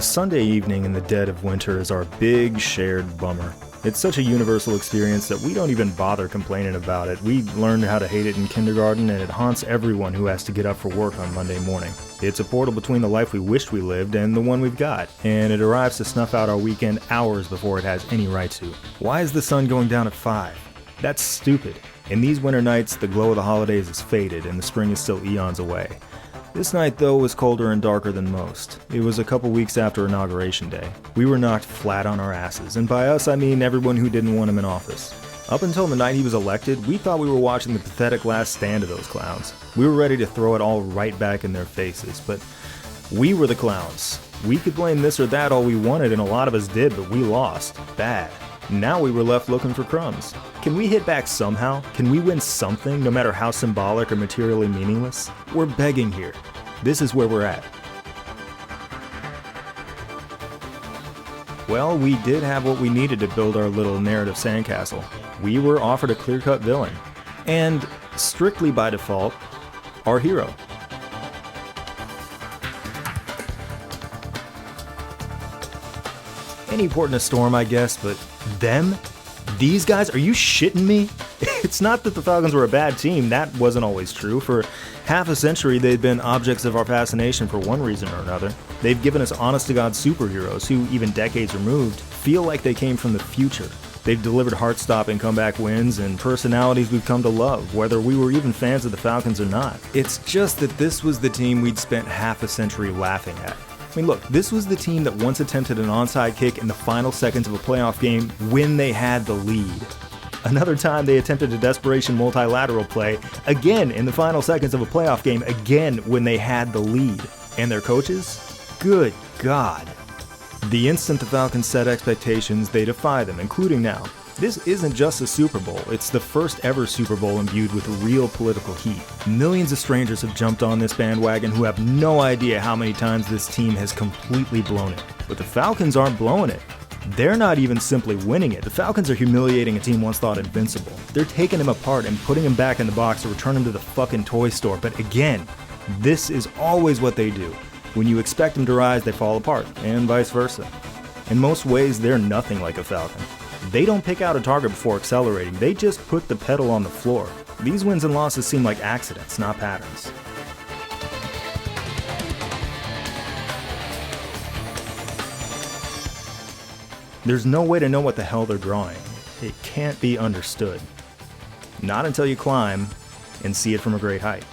A Sunday evening in the dead of winter is our big shared bummer. It's such a universal experience that we don't even bother complaining about it. We learned how to hate it in kindergarten, and it haunts everyone who has to get up for work on Monday morning. It's a portal between the life we wished we lived and the one we've got, and it arrives to snuff out our weekend hours before it has any right to. Why is the sun going down at 5? That's stupid. In these winter nights, the glow of the holidays is faded and the spring is still eons away. This night, though, was colder and darker than most. It was a couple weeks after Inauguration Day. We were knocked flat on our asses, and by us I mean everyone who didn't want him in office. Up until the night he was elected, we thought we were watching the pathetic last stand of those clowns. We were ready to throw it all right back in their faces, but we were the clowns. We could blame this or that all we wanted, and a lot of us did, but we lost. Bad. Now we were left looking for crumbs. Can we hit back somehow? Can we win something, no matter how symbolic or materially meaningless? We're begging here. This is where we're at. Well, we did have what we needed to build our little narrative sandcastle. We were offered a clear-cut villain. And, strictly by default, our hero. Any port in a storm, I guess, but them? These guys? Are you shitting me? It's not that the Falcons were a bad team, that wasn't always true. For half a century, they've been objects of our fascination for one reason or another. They've given us honest-to-God superheroes who, even decades removed, feel like they came from the future. They've delivered heart-stopping comeback wins and personalities we've come to love, whether we were even fans of the Falcons or not. It's just that this was the team we'd spent half a century laughing at. I mean, look, this was the team that once attempted an onside kick in the final seconds of a playoff game when they had the lead. Another time they attempted a desperation multilateral play, again in the final seconds of a playoff game, again when they had the lead. And their coaches? Good God. The instant the Falcons set expectations, they defy them, including now. This isn't just a Super Bowl, it's the first ever Super Bowl imbued with real political heat. Millions of strangers have jumped on this bandwagon who have no idea how many times this team has completely blown it. But the Falcons aren't blowing it. They're not even simply winning it. The Falcons are humiliating a team once thought invincible. They're taking him apart and putting him back in the box to return him to the fucking toy store. But again, this is always what they do. When you expect them to rise, they fall apart, and vice versa. In most ways, they're nothing like a Falcon. They don't pick out a target before accelerating, they just put the pedal on the floor. These wins and losses seem like accidents, not patterns. There's no way to know what the hell they're drawing. It can't be understood. Not until you climb and see it from a great height.